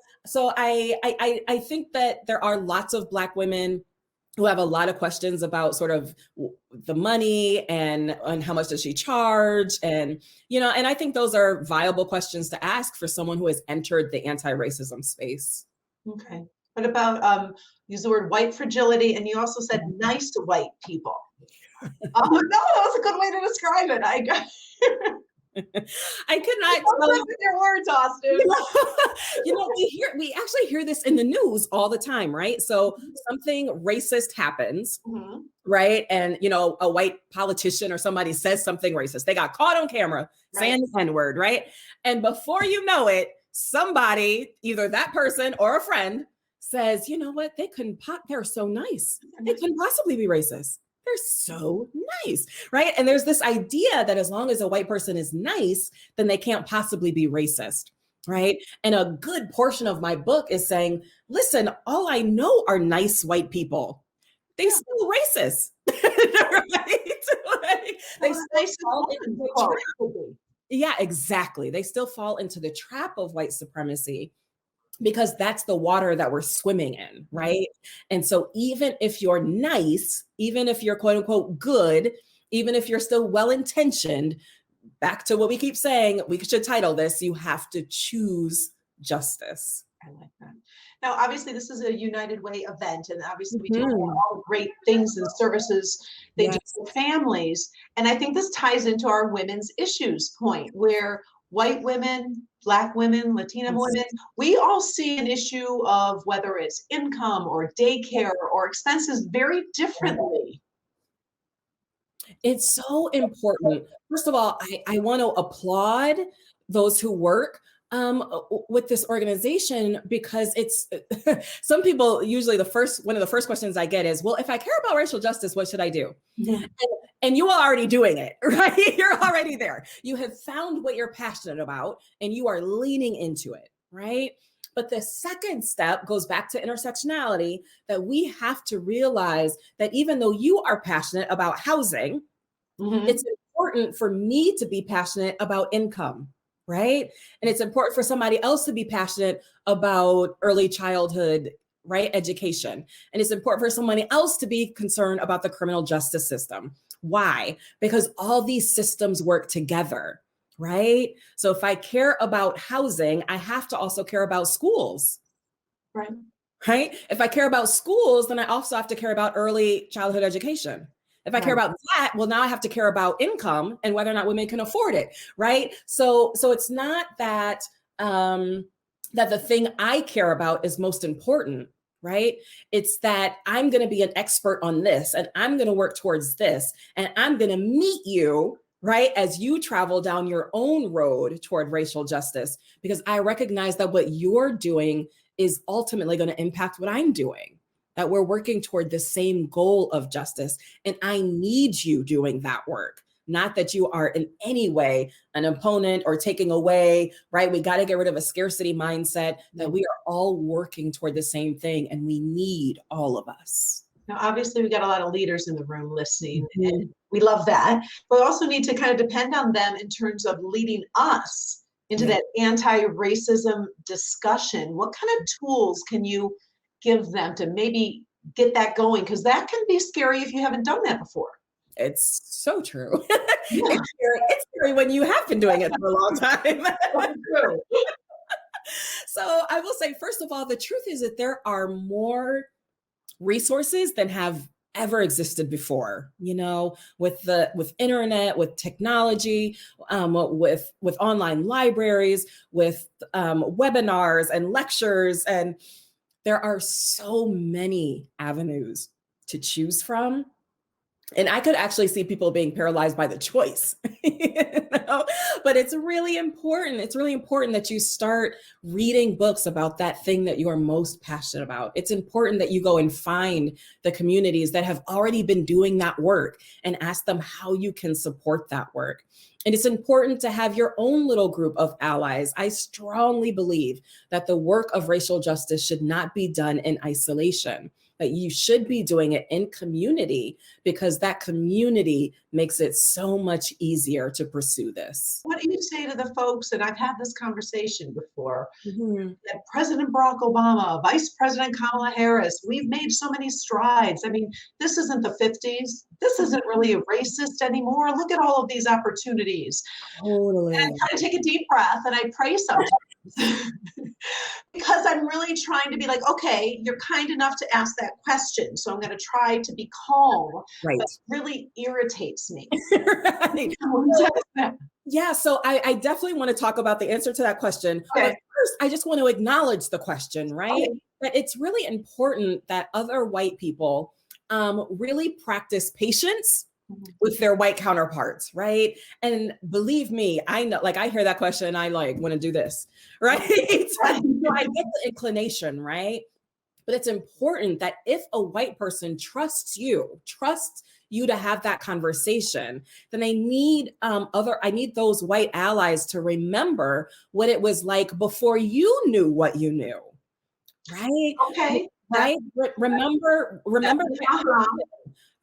I think that there are lots of Black women who have a lot of questions about sort of the money and how much does she charge? And, and I think those are viable questions to ask for someone who has entered the anti-racism space. Okay. What about, use the word white fragility, and you also said nice white people. Oh, no, that was a good way to describe it. I could not tell you your words, Austin. We actually hear this in the news all the time, right? So something racist happens, right? And a white politician or somebody says something racist. They got caught on camera saying the N-word, right? And before you know it, somebody, either that person or a friend, says, you know what? They're so nice. They couldn't possibly be racist. They're so nice, right? And there's this idea that as long as a white person is nice, then they can't possibly be racist, right? And a good portion of my book is saying, listen, all I know are nice white people. They still racist, right? They still fall into the trap. Yeah, exactly. They still fall into the trap of white supremacy, because that's the water that we're swimming in, right? And so even if you're nice, even if you're quote unquote good, even if you're still well-intentioned, back to what we keep saying, we should title this, you have to choose justice. I like that. Now, obviously, this is a United Way event, and obviously we talk about all the great things and services they do for families. And I think this ties into our women's issues point, where white women, Black women, Latina women, we all see an issue of whether it's income or daycare or expenses very differently. It's so important. First of all, I want to applaud those who work with this organization, because it's some people usually one of the first questions I get is, well, if I care about racial justice, what should I do? And you are already doing it, right? You're already there. You have found what you're passionate about and you are leaning into it, right? But the second step goes back to intersectionality, that we have to realize that even though you are passionate about housing, it's important for me to be passionate about income, right? And it's important for somebody else to be passionate about early childhood, right, education. And it's important for somebody else to be concerned about the criminal justice system. Why? Because all these systems work together, right? So if I care about housing, I have to also care about schools. Right? If I care about schools, then I also have to care about early childhood education. If I care about that, well, now I have to care about income and whether or not women can afford it, right? So it's not that that the thing I care about is most important, right? It's that I'm going to be an expert on this, and I'm going to work towards this, and I'm going to meet you, right, as you travel down your own road toward racial justice, because I recognize that what you're doing is ultimately going to impact what I'm doing, that we're working toward the same goal of justice. And I need you doing that work. Not that you are in any way an opponent or taking away, right? We got to get rid of a scarcity mindset, that we are all working toward the same thing, and we need all of us. Now, obviously, we got a lot of leaders in the room listening, and we love that. But we also need to kind of depend on them in terms of leading us into that anti-racism discussion. What kind of tools can you give them to maybe get that going? Because that can be scary if you haven't done that before. It's so true. It's scary when you have been doing it for a long time. So I will say, first of all, the truth is that there are more resources than have ever existed before, with internet, with technology, with online libraries, with webinars and lectures. And there are so many avenues to choose from. And I could actually see people being paralyzed by the choice, but it's really important. It's really important that you start reading books about that thing that you are most passionate about. It's important that you go and find the communities that have already been doing that work and ask them how you can support that work. And it's important to have your own little group of allies. I strongly believe that the work of racial justice should not be done in isolation, that you should be doing it in community, because that community makes it so much easier to pursue this. What do you say to the folks, and I've had this conversation before, that President Barack Obama, Vice President Kamala Harris, we've made so many strides. I mean, this isn't the 50s. This isn't really a racist anymore. Look at all of these opportunities. Totally. And I kind of take a deep breath and I pray sometimes. Because I'm really trying to be like, okay, you're kind enough to ask that question, so I'm going to try to be calm. Right. But it really irritates me. Right. Yeah, so I definitely want to talk about the answer to that question. Okay. But first, I just want to acknowledge the question, right? Okay. That it's really important that other white people really practice patience with their white counterparts, right? And believe me, I know, like, I hear that question, I like want to do this, right? So I get the inclination, right? But it's important that if a white person trusts you to have that conversation, then I need those white allies to remember what it was like before you knew what you knew, right? Okay. Right? Remember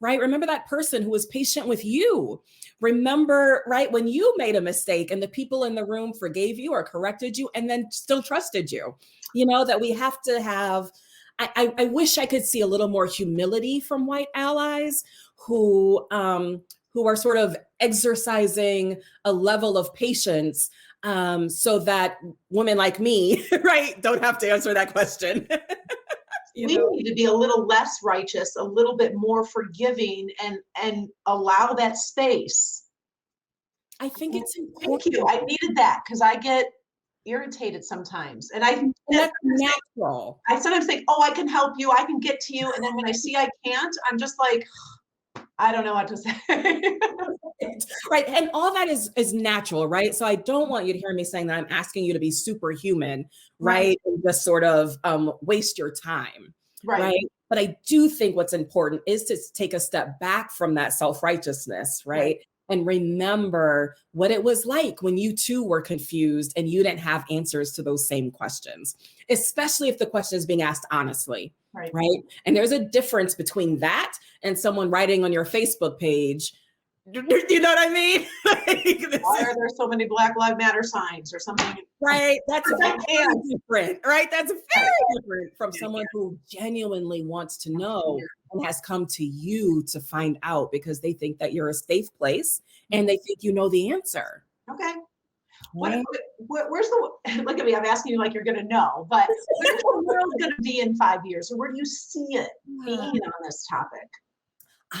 right? Remember that person who was patient with you. Remember, right, when you made a mistake and the people in the room forgave you or corrected you and then still trusted you. You know, that we have to have, I wish I could see a little more humility from white allies who are sort of exercising a level of patience so that women like me, right, don't have to answer that question. We need to be a little less righteous, a little bit more forgiving, and allow that space. I think it's important. Thank you. I needed that because I get irritated sometimes, and that's natural. I sometimes think, oh, I can help you, I can get to you, and then when I see I can't, I'm just like, I don't know what to say. Right. And all that is natural, right? So I don't want you to hear me saying that I'm asking you to be superhuman, right? And just sort of waste your time, right? But I do think what's important is to take a step back from that self-righteousness, right? And remember what it was like when you too were confused and you didn't have answers to those same questions, especially if the question is being asked honestly, right? And there's a difference between that and someone writing on your Facebook page, you know what I mean? Why are there so many Black Lives Matter signs or something? Right. That's very different, right? That's very different from someone who genuinely wants to know and has come to you to find out because they think that you're a safe place and they think you know the answer. Okay. Where's the, look at me, I'm asking you like you're going to know, but where's the world going to be in 5 years? Or where do you see it being on this topic?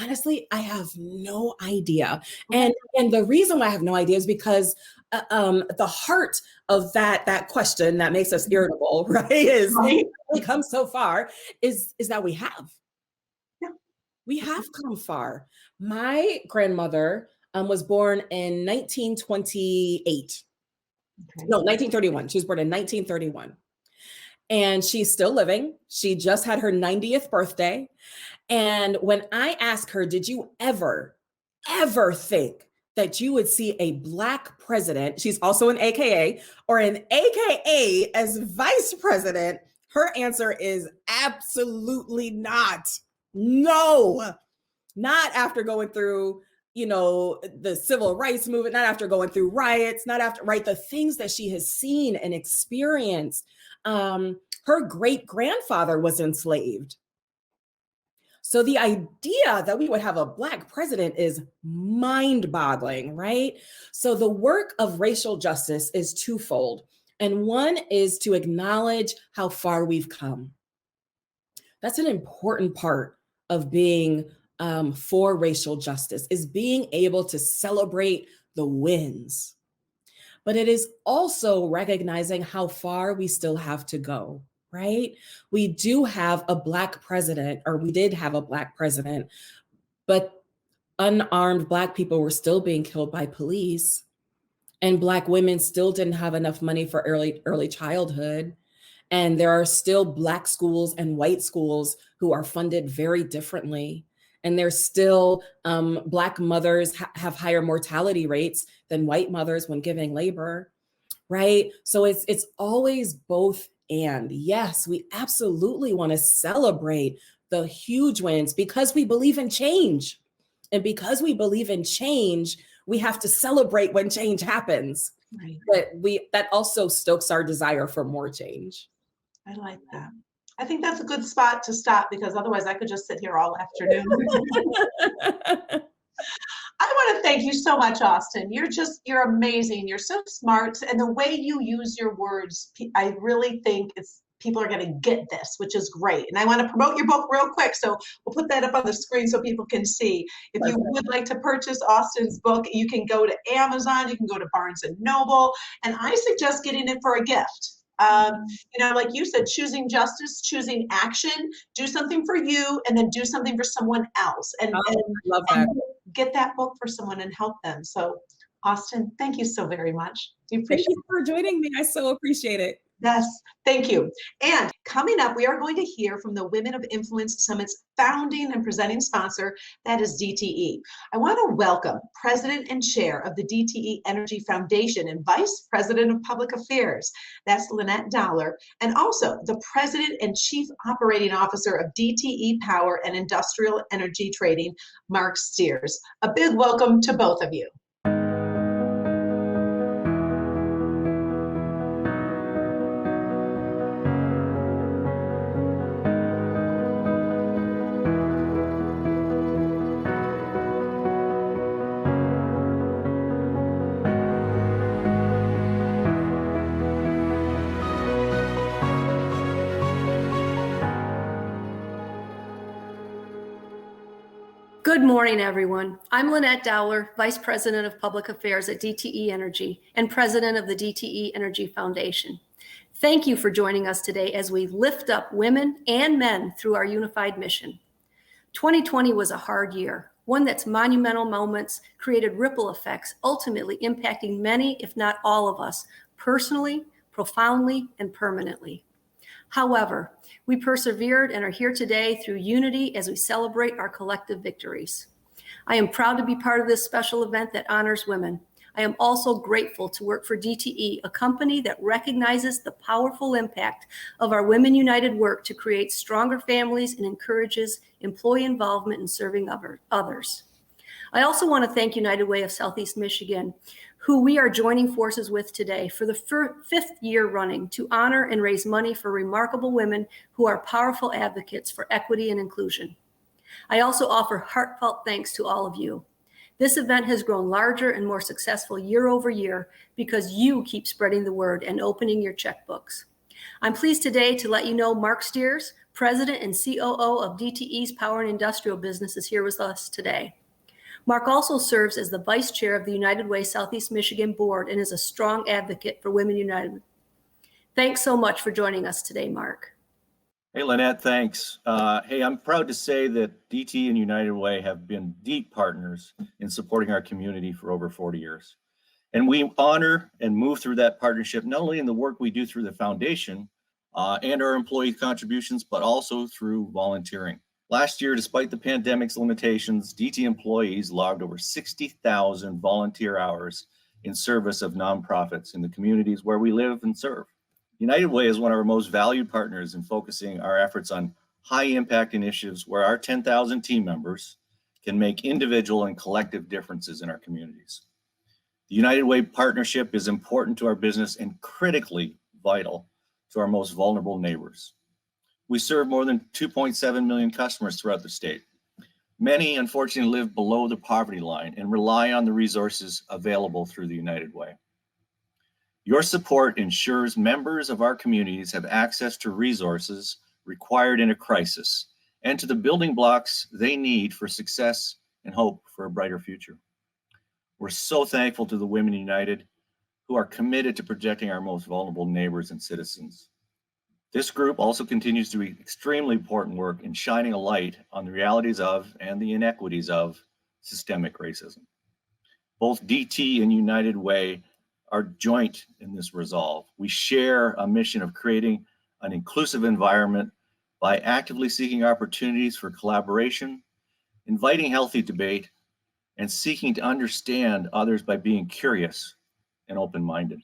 Honestly, I have no idea. And the reason why I have no idea is because the heart of that question that makes us irritable, right, is we come so far, is that we have. Yeah. We have come far. My grandmother was born in 1928. No, 1931. She was born in 1931. And she's still living. She just had her 90th birthday. And when I asked her, did you ever think that you would see a Black president, she's also an AKA, or an AKA as vice president, her answer is absolutely not. No, not after going through, the civil rights movement, not after going through riots, not after, right, the things that she has seen and experienced. Her great-grandfather was enslaved. So the idea that we would have a Black president is mind-boggling, right? So the work of racial justice is twofold. And one is to acknowledge how far we've come. That's an important part of being for racial justice, is being able to celebrate the wins. But it is also recognizing how far we still have to go, right? We do have a Black president, or we did have a Black president, but unarmed Black people were still being killed by police, and Black women still didn't have enough money for early childhood. And there are still Black schools and white schools who are funded very differently. And there's still Black mothers have higher mortality rates than white mothers when giving labor, right? So it's always both and. Yes, we absolutely want to celebrate the huge wins because we believe in change. And because we believe in change, we have to celebrate when change happens. Right. But that also stokes our desire for more change. I like that. I think that's a good spot to stop because otherwise I could just sit here all afternoon. I want to thank you so much, Austin. You're amazing. You're so smart. And the way you use your words, I really think people are going to get this, which is great. And I want to promote your book real quick. So we'll put that up on the screen so people can see. If you would like to purchase Austin's book, you can go to Amazon, you can go to Barnes & Noble, and I suggest getting it for a gift. Like you said, choosing justice, choosing action, do something for you, and then do something for someone else. And love that. And get that book for someone and help them. So, Austin, thank you so very much. Thank you for joining me. I so appreciate it. Yes, thank you. And coming up, we are going to hear from the Women of Influence Summit's founding and presenting sponsor, that is DTE. I want to welcome President and Chair of the Dte Energy Foundation and Vice President of Public Affairs, that's Lynette Dowler, and also the President and Chief Operating Officer of DTE Power and Industrial Energy Trading, Mark Steers. A big welcome to both of you. Good morning, everyone. I'm Lynette Dowler, Vice President of Public Affairs at DTE Energy and President of the DTE Energy Foundation. Thank you for joining us today as we lift up women and men through our unified mission. 2020 was a hard year, one that's monumental moments created ripple effects, ultimately impacting many, if not all of us, personally, profoundly, and permanently. However, we persevered and are here today through unity as we celebrate our collective victories. I am proud to be part of this special event that honors women. I am also grateful to work for DTE, a company that recognizes the powerful impact of our Women United work to create stronger families and encourages employee involvement in serving others. I also want to thank United Way of Southeast Michigan, who we are joining forces with today for the fifth year running to honor and raise money for remarkable women who are powerful advocates for equity and inclusion. I also offer heartfelt thanks to all of you. This event has grown larger and more successful year over year because you keep spreading the word and opening your checkbooks. I'm pleased today to let you know Mark Steers, President and COO of DTE's Power and Industrial Business, is here with us today. Mark also serves as the Vice Chair of the United Way Southeast Michigan Board and is a strong advocate for Women United. Thanks so much for joining us today, Mark. Hey, Lynette, thanks. Hey, I'm proud to say that DTE and United Way have been deep partners in supporting our community for over 40 years. And we honor and move through that partnership, not only in the work we do through the foundation and our employee contributions, but also through volunteering. Last year, despite the pandemic's limitations, DTE employees logged over 60,000 volunteer hours in service of nonprofits in the communities where we live and serve. United Way is one of our most valued partners in focusing our efforts on high impact initiatives where our 10,000 team members can make individual and collective differences in our communities. The United Way partnership is important to our business and critically vital to our most vulnerable neighbors. We serve more than 2.7 million customers throughout the state. Many, unfortunately, live below the poverty line and rely on the resources available through the United Way. Your support ensures members of our communities have access to resources required in a crisis and to the building blocks they need for success and hope for a brighter future. We're so thankful to the Women United, who are committed to protecting our most vulnerable neighbors and citizens. This group also continues to do extremely important work in shining a light on the realities of and the inequities of systemic racism. Both DT and United Way are joint in this resolve. We share a mission of creating an inclusive environment by actively seeking opportunities for collaboration, inviting healthy debate, and seeking to understand others by being curious and open-minded.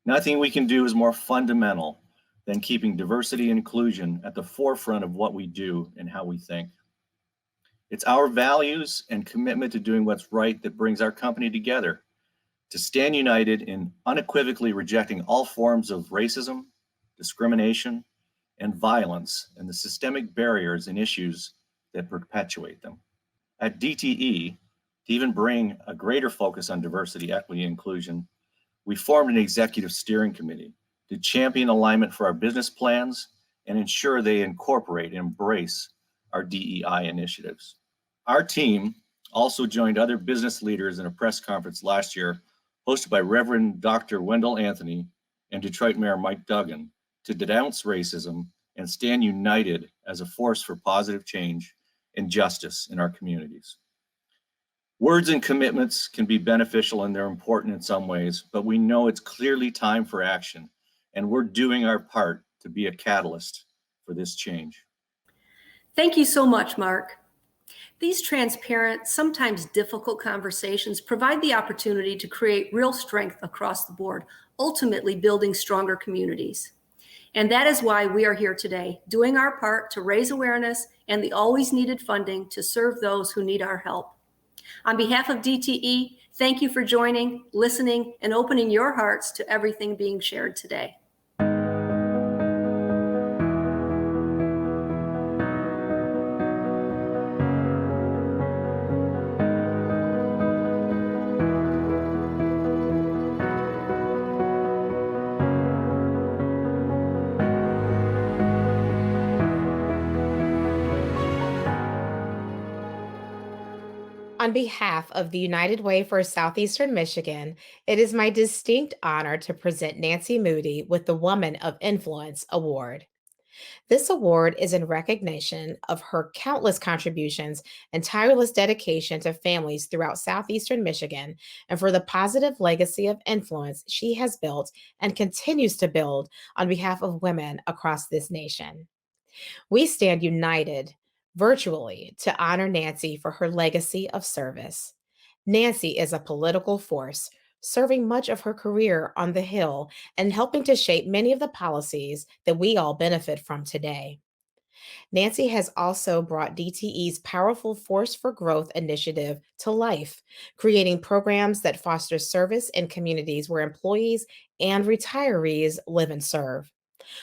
Nothing we can do is more fundamental than keeping diversity and inclusion at the forefront of what we do and how we think. It's our values and commitment to doing what's right that brings our company together, to stand united in unequivocally rejecting all forms of racism, discrimination, and violence, and the systemic barriers and issues that perpetuate them. At DTE, to even bring a greater focus on diversity, equity, and inclusion, we formed an executive steering committee to champion alignment for our business plans and ensure they incorporate and embrace our DEI initiatives. Our team also joined other business leaders in a press conference last year hosted by Reverend Dr. Wendell Anthony and Detroit Mayor Mike Duggan to denounce racism and stand united as a force for positive change and justice in our communities. Words and commitments can be beneficial and they're important in some ways, but we know it's clearly time for action, and we're doing our part to be a catalyst for this change. Thank you so much, Mark. These transparent, sometimes difficult conversations provide the opportunity to create real strength across the board, ultimately building stronger communities. And that is why we are here today, doing our part to raise awareness and the always needed funding to serve those who need our help. On behalf of DTE, thank you for joining, listening, and opening your hearts to everything being shared today. On behalf of the United Way for Southeastern Michigan, it is my distinct honor to present Nancy Moody with the Woman of Influence Award. This award is in recognition of her countless contributions and tireless dedication to families throughout Southeastern Michigan and for the positive legacy of influence she has built and continues to build on behalf of women across this nation. We stand united virtually to honor Nancy for her legacy of service. Nancy is a political force, serving much of her career on the Hill and helping to shape many of the policies that we all benefit from today. Nancy has also brought DTE's powerful Force for Growth initiative to life, creating programs that foster service in communities where employees and retirees live and serve.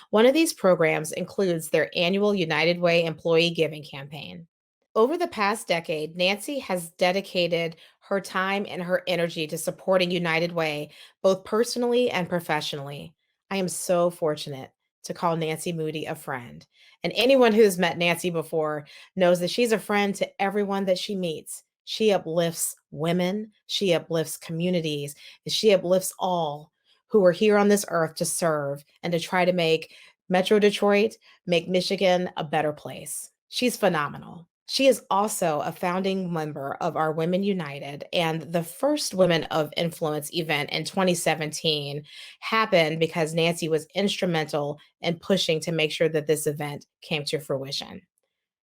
One of these programs includes their annual United Way Employee Giving Campaign. Over the past decade, Nancy has dedicated her time and her energy to supporting United Way, both personally and professionally. I am so fortunate to call Nancy Moody a friend. And anyone who's met Nancy before knows that she's a friend to everyone that she meets. She uplifts women, she uplifts communities, and she uplifts all who are here on this earth to serve and to try to make Metro Detroit, make Michigan a better place. She's phenomenal. She is also a founding member of our Women United, and the first Women of Influence event in 2017 happened because Nancy was instrumental in pushing to make sure that this event came to fruition.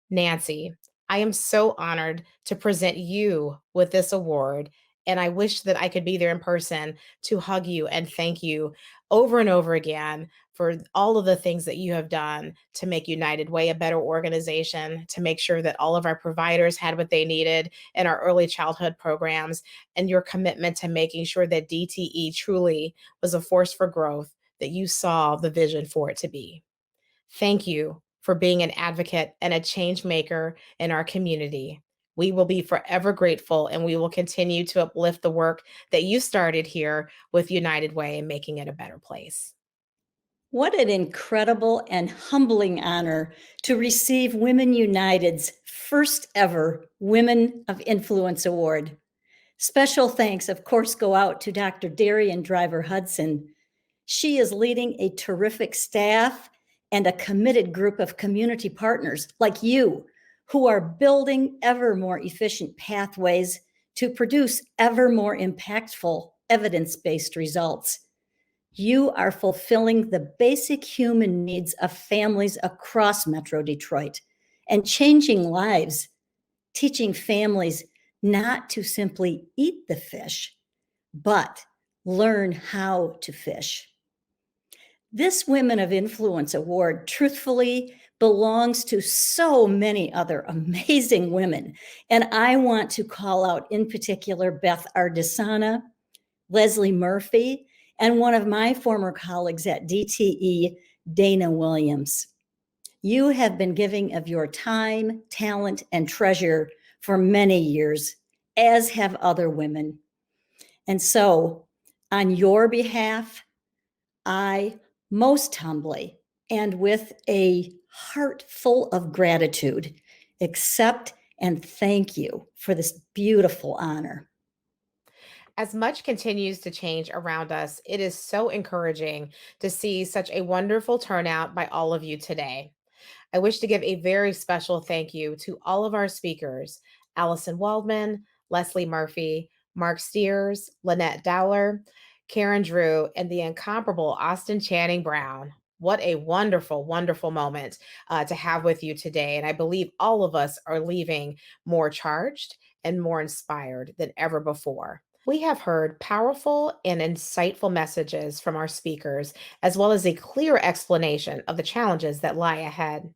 Nancy, I am so honored to present you with this award, and I wish that I could be there in person to hug you and thank you over and over again for all of the things that you have done to make United Way a better organization, to make sure that all of our providers had what they needed in our early childhood programs, and your commitment to making sure that DTE truly was a force for growth, that you saw the vision for it to be. Thank you for being an advocate and a change maker in our community. We will be forever grateful, and we will continue to uplift the work that you started here with United Way and making it a better place. What an incredible and humbling honor to receive Women United's first ever Women of Influence Award. Special thanks, of course, go out to Dr. Darian Driver Hudson. She is leading a terrific staff and a committed group of community partners like you who are building ever more efficient pathways to produce ever more impactful evidence-based results. You are fulfilling the basic human needs of families across Metro Detroit and changing lives, teaching families not to simply eat the fish, but learn how to fish. This Women of Influence Award truthfully belongs to so many other amazing women. And I want to call out in particular Beth Ardisana, Leslie Murphy, and one of my former colleagues at DTE, Dana Williams. You have been giving of your time, talent, and treasure for many years, as have other women. And so, on your behalf, I most humbly and with a heart full of gratitude accept and thank you for this beautiful honor. As much continues to change around us, it is so encouraging to see such a wonderful turnout by all of you today. I wish to give a very special thank you to all of our speakers, Allison Waldman, Leslie Murphy, Mark Steers, Lynette Dowler, Karen Drew, and the incomparable Austin Channing Brown. What a wonderful, wonderful moment to have with you today. And I believe all of us are leaving more charged and more inspired than ever before. We have heard powerful and insightful messages from our speakers, as well as a clear explanation of the challenges that lie ahead.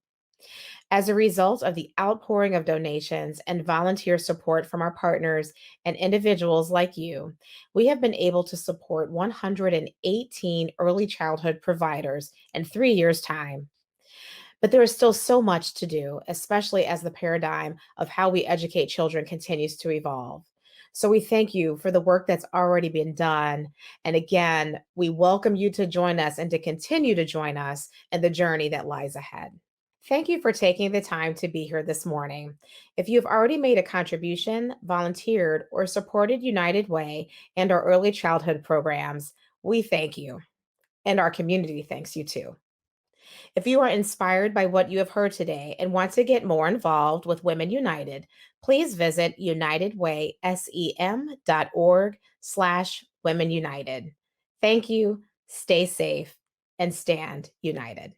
As a result of the outpouring of donations and volunteer support from our partners and individuals like you, we have been able to support 118 early childhood providers in 3 years' time. But there is still so much to do, especially as the paradigm of how we educate children continues to evolve. So we thank you for the work that's already been done. And again, we welcome you to join us and to continue to join us in the journey that lies ahead. Thank you for taking the time to be here this morning. If you've already made a contribution, volunteered, or supported United Way and our early childhood programs, we thank you. And our community thanks you too. If you are inspired by what you have heard today and want to get more involved with Women United, please visit unitedwaysem.org/Women United. Thank you, stay safe, and stand united.